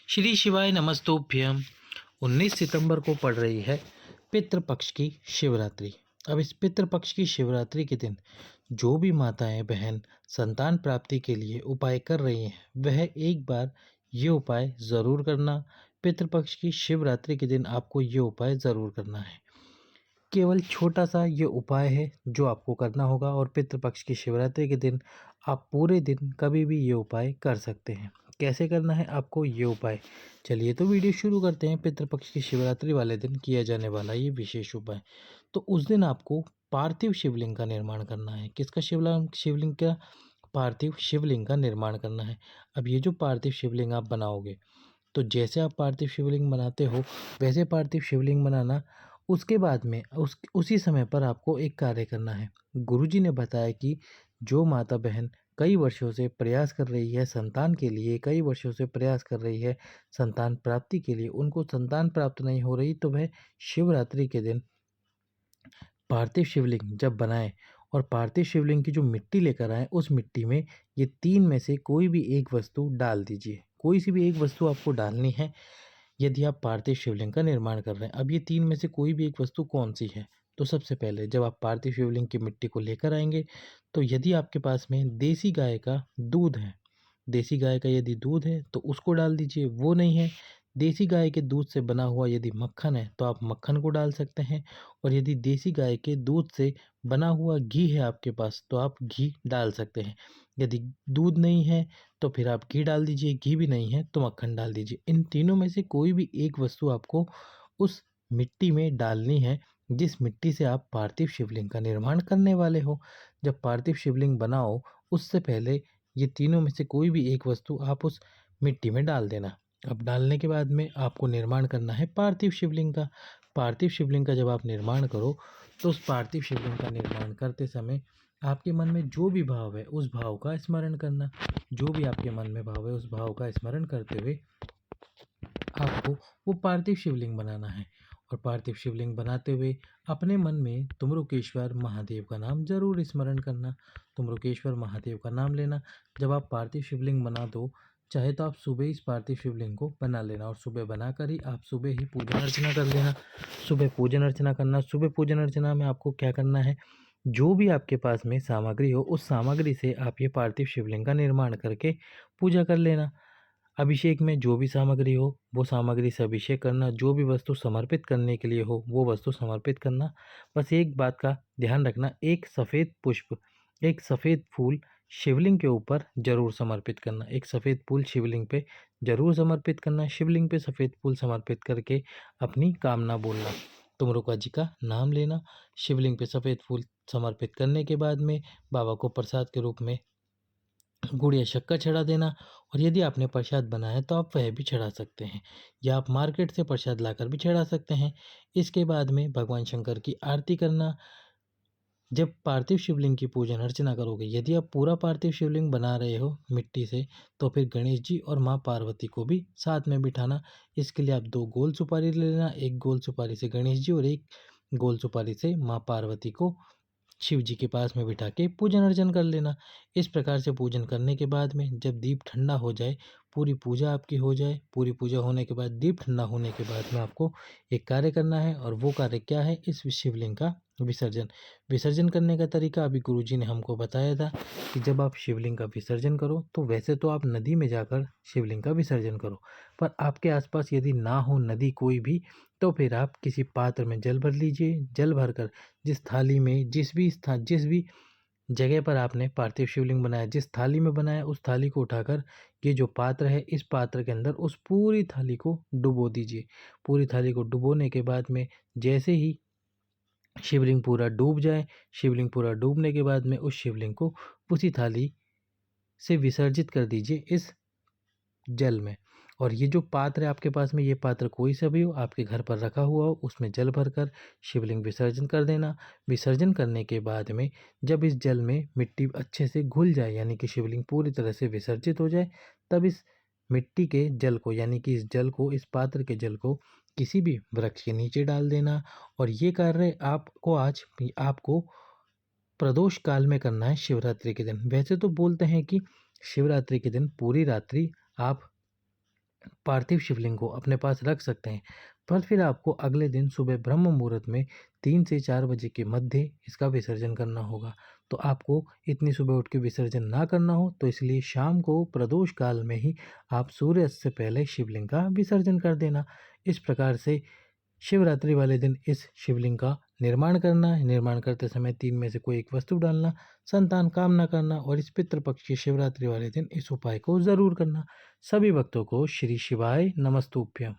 श्री शिवाय नमस्तोभ्यम। 19 सितंबर को पड़ रही है पितृपक्ष की शिवरात्रि। अब इस पितृपक्ष की शिवरात्रि के दिन जो भी माताएं बहन संतान प्राप्ति के लिए उपाय कर रही हैं, वह एक बार ये उपाय ज़रूर करना। पितृपक्ष की शिवरात्रि के दिन आपको ये उपाय ज़रूर करना है। केवल छोटा सा ये उपाय है जो आपको करना होगा, और पितृपक्ष की शिवरात्रि के दिन आप पूरे दिन कभी भी ये उपाय कर सकते हैं। कैसे करना है आपको ये उपाय, चलिए तो वीडियो शुरू करते हैं। पितृपक्ष की शिवरात्रि वाले दिन किया जाने वाला ये विशेष उपाय। तो उस दिन आपको पार्थिव शिवलिंग का निर्माण करना है। किसका शिवलिंग का? पार्थिव शिवलिंग का निर्माण करना है। अब ये जो पार्थिव शिवलिंग आप बनाओगे, तो जैसे आप पार्थिव शिवलिंग बनाते हो वैसे पार्थिव शिवलिंग बनाना। उसके बाद में उसी समय पर आपको एक कार्य करना है। गुरुजी ने बताया कि जो माता बहन कई वर्षों से प्रयास कर रही है संतान के लिए, कई वर्षों से प्रयास कर रही है संतान प्राप्ति के लिए, उनको संतान प्राप्त नहीं हो रही, तो वह शिवरात्रि के दिन पार्थिव शिवलिंग जब बनाएं और पार्थिव शिवलिंग की जो मिट्टी लेकर आएं, उस मिट्टी में ये तीन में से कोई भी एक वस्तु डाल दीजिए। कोई सी भी एक वस्तु आपको डालनी है यदि आप पार्थिव शिवलिंग का निर्माण कर रहे हैं। अब ये तीन में से कोई भी एक वस्तु कौन सी है? तो सबसे पहले जब आप पार्थिव शिवलिंग की मिट्टी को लेकर आएंगे, तो यदि आपके पास में देसी गाय का दूध है, देसी गाय का यदि दूध है तो उसको डाल दीजिए। वो नहीं है, देसी गाय के दूध से बना हुआ यदि मक्खन है तो आप मक्खन को डाल सकते हैं। और यदि देसी गाय के दूध से बना हुआ घी है आपके पास तो आप घी डाल सकते हैं। यदि दूध नहीं है तो फिर आप घी डाल दीजिए, घी भी नहीं है तो मक्खन डाल दीजिए। इन तीनों में से कोई भी एक वस्तु आपको उस मिट्टी में डालनी है जिस मिट्टी से आप पार्थिव शिवलिंग का निर्माण करने वाले हो। जब पार्थिव शिवलिंग बनाओ उससे पहले ये तीनों में से कोई भी एक वस्तु आप उस मिट्टी में डाल देना। अब डालने के बाद में आपको निर्माण करना है पार्थिव शिवलिंग का। पार्थिव शिवलिंग का जब आप निर्माण करो तो उस पार्थिव शिवलिंग का निर्माण करते समय आपके मन में जो भी भाव है उस भाव का स्मरण करना। जो भी आपके मन में भाव है उस भाव का स्मरण करते हुए आपको वो पार्थिव शिवलिंग बनाना है। और पार्थिव शिवलिंग बनाते हुए अपने मन में तुम्रुकेश्वर महादेव का नाम जरूर स्मरण करना। तुम्रुकेश्वर महादेव का नाम लेना। जब आप पार्थिव शिवलिंग बना दो, चाहे तो आप सुबह इस पार्थिव शिवलिंग को बना लेना, और सुबह बनाकर ही आप सुबह ही पूजन अर्चना कर लेना। सुबह पूजन अर्चना करना। सुबह पूजन अर्चना में आपको क्या करना है, जो भी आपके पास में सामग्री हो उस सामग्री से आप ये पार्थिव शिवलिंग का निर्माण करके पूजा कर लेना। अभिषेक में जो भी सामग्री हो वो सामग्री से अभिषेक करना। जो भी वस्तु समर्पित करने के लिए हो वो वस्तु समर्पित करना। बस एक बात का ध्यान रखना, एक सफ़ेद पुष्प, एक सफ़ेद फूल शिवलिंग के ऊपर जरूर समर्पित करना। एक सफ़ेद फूल शिवलिंग पे जरूर समर्पित करना। शिवलिंग पे सफ़ेद फूल समर्पित करके अपनी कामना बोलना, तुमरुका जी का नाम लेना। शिवलिंग पे सफ़ेद फूल समर्पित करने के बाद में बाबा को प्रसाद के रूप में गुड़ या शक्कर चढ़ा देना। और यदि आपने प्रसाद बनाया तो आप वह भी चढ़ा सकते हैं, या आप मार्केट से प्रसाद लाकर भी चढ़ा सकते हैं। इसके बाद में भगवान शंकर की आरती करना। जब पार्थिव शिवलिंग की पूजन अर्चना करोगे, यदि आप पूरा पार्थिव शिवलिंग बना रहे हो मिट्टी से, तो फिर गणेश जी और माँ पार्वती को भी साथ में बिठाना। इसके लिए आप 2 गोल सुपारी ले लेना। एक गोल सुपारी से गणेश जी और एक गोल सुपारी से माँ पार्वती को शिव जी के पास में बिठा के पूजन अर्चन कर लेना। इस प्रकार से पूजन करने के बाद में जब दीप ठंडा हो जाए, पूरी पूजा आपकी हो जाए, पूरी पूजा होने के बाद दीप ठंडा होने के बाद में आपको एक कार्य करना है। और वो कार्य क्या है, इस शिवलिंग का विसर्जन। विसर्जन करने का तरीका अभी गुरुजी ने हमको बताया था कि जब आप शिवलिंग का विसर्जन करो तो वैसे तो आप नदी में जाकर शिवलिंग का विसर्जन करो, पर आपके आसपास यदि ना हो नदी कोई भी, तो फिर आप किसी पात्र में जल भर लीजिए। जल भरकर जिस थाली में जिस भी जगह पर आपने पार्थिव शिवलिंग बनाया, जिस थाली में बनाया, उस थाली को उठाकर ये जो पात्र है इस पात्र के अंदर उस पूरी थाली को डुबो दीजिए। पूरी थाली को डुबोने के बाद में जैसे ही शिवलिंग पूरा डूब जाए, शिवलिंग पूरा डूबने के बाद में उस शिवलिंग को उसी थाली से विसर्जित कर दीजिए इस जल में। और ये जो पात्र है आपके पास में, ये पात्र कोई सा भी हो आपके घर पर रखा हुआ हो, उसमें जल भरकर शिवलिंग विसर्जन कर देना। विसर्जन करने के बाद में जब इस जल में मिट्टी अच्छे से घुल जाए, यानी कि शिवलिंग पूरी तरह से विसर्जित हो जाए, तब इस मिट्टी के जल को, यानी कि इस जल को, इस पात्र के जल को किसी भी वृक्ष के नीचे डाल देना। और ये कार्य आपको प्रदोष काल में करना है शिवरात्रि के दिन। वैसे तो बोलते हैं कि शिवरात्रि के दिन पूरी रात्रि आप पार्थिव शिवलिंग को अपने पास रख सकते हैं। पर फिर आपको अगले दिन सुबह ब्रह्म मुहूर्त में 3 से 4 बजे के मध्य इसका विसर्जन करना होगा। तो आपको इतनी सुबह उठ के विसर्जन ना करना हो तो इसलिए शाम को प्रदोष काल में ही आप सूर्यास्त से पहले शिवलिंग का विसर्जन कर देना। इस प्रकार से शिवरात्रि वाले दिन इस शिवलिंग का निर्माण करना है। निर्माण करते समय 3 में से कोई एक वस्तु डालना, संतान कामना करना और इस पितृपक्ष की शिवरात्रि वाले दिन इस उपाय को ज़रूर करना। सभी भक्तों को श्री शिवाय नमस्तुभ्यम।